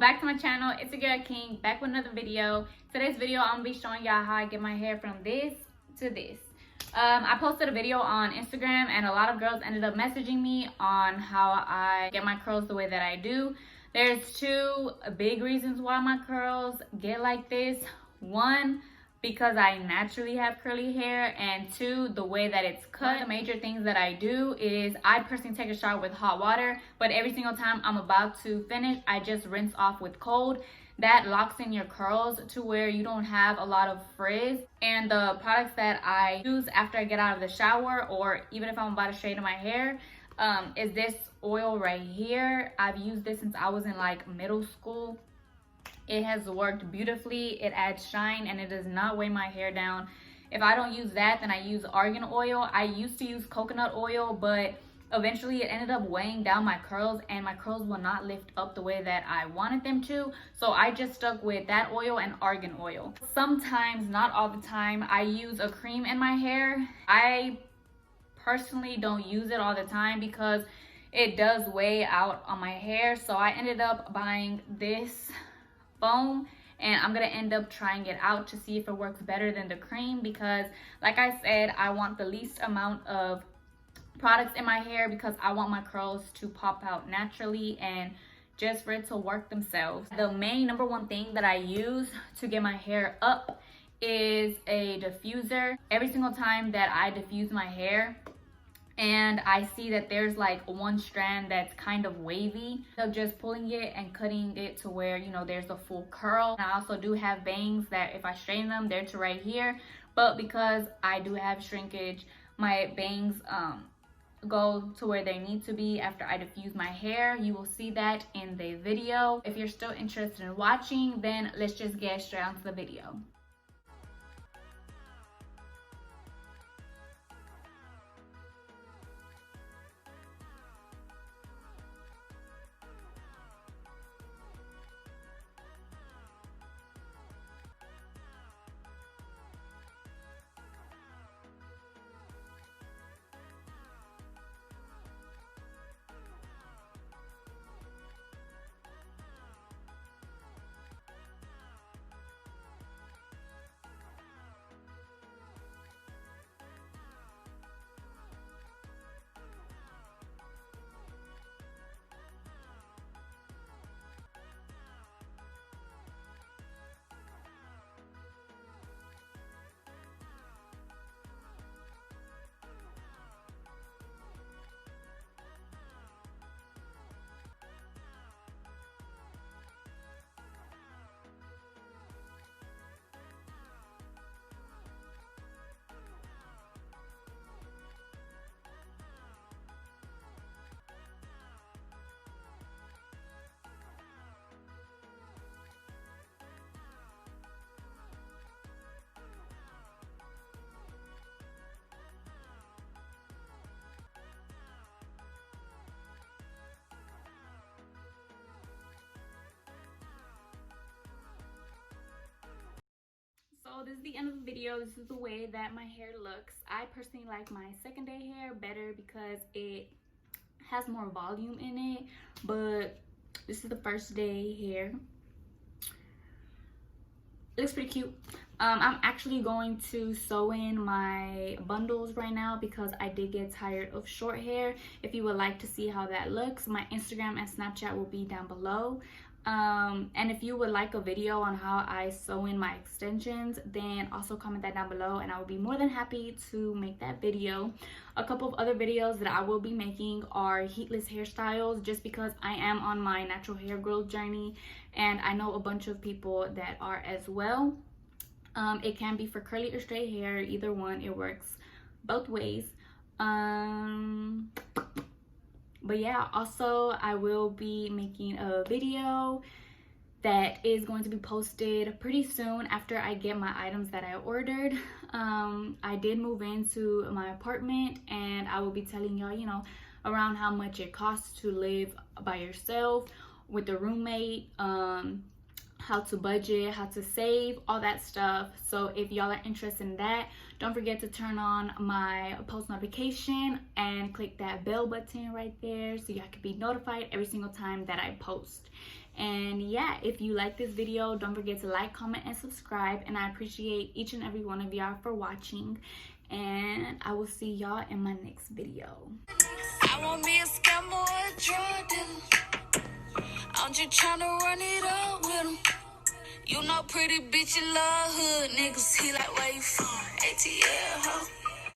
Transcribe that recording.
back to my channel. It's your girl King, back with another video. Today's video I'm gonna be showing y'all how I get my hair from this to this. I posted a video on Instagram and a lot of girls ended up messaging me on how I get my curls the way that I do. There's two big reasons why my curls get like this. One, because I naturally have curly hair, and two, the way that it's cut. One of the major things that I do is I personally take a shower with hot water, but every single time I'm about to finish, I just rinse off with cold. That locks in your curls to where you don't have a lot of frizz. And the products that I use after I get out of the shower, or even if I'm about to straighten my hair, is this oil right here. I've used this since I was in like middle school. It has worked beautifully. It adds shine and it does not weigh my hair down. If I don't use that, then I use argan oil. I used to use coconut oil, but eventually it ended up weighing down my curls and my curls will not lift up the way that I wanted them to. So I just stuck with that oil and argan oil. Sometimes, not all the time, I use a cream in my hair. I personally don't use it all the time because it does weigh out on my hair. So I ended up buying this foam, and I'm gonna end up trying it out to see if it works better than the cream, because like I said, I want the least amount of products in my hair because I want my curls to pop out naturally and just for it to work themselves. The main number one thing that I use to get my hair up is a diffuser. Every single time that I diffuse my hair and I see that there's like one strand that's kind of wavy, so just pulling it and cutting it to where, you know, there's a full curl. And I also do have bangs that if I straighten them, they're to right here, but because I do have shrinkage, my bangs go to where they need to be after I diffuse my hair. You will see that in the video. If you're still interested in watching, then let's just get straight onto the video. So this is the end of the video. This is the way that my hair looks. I personally like my second day hair better because it has more volume in it, but this is the first day hair. It looks pretty cute. I'm actually going to sew in my bundles right now because I did get tired of short hair. If you would like to see how that looks, my Instagram and Snapchat will be down below. And if you would like a video on how I sew in my extensions, then also comment that down below and I will be more than happy to make that video. A couple of other videos that I will be making are heatless hairstyles, just because I am on my natural hair growth journey and I know a bunch of people that are as well. It can be for curly or straight hair, either one, it works both ways. But yeah, also I will be making a video that is going to be posted pretty soon after I get my items that I ordered. I did move into my apartment and I will be telling y'all, you know, around how much it costs to live by yourself with a roommate, how to budget, how to save, all that stuff. So if y'all are interested in that, don't forget to turn on my post notification and click that bell button right there so y'all can be notified every single time that I post. And yeah, if you like this video, don't forget to like, comment, and subscribe. And I appreciate each and every one of y'all for watching. And I will see y'all in my next video. I want me a scam or a drug dealer. I'm just tryna run it up with him. You know pretty bitch, you love hood niggas. He like, where you from? ATL, huh?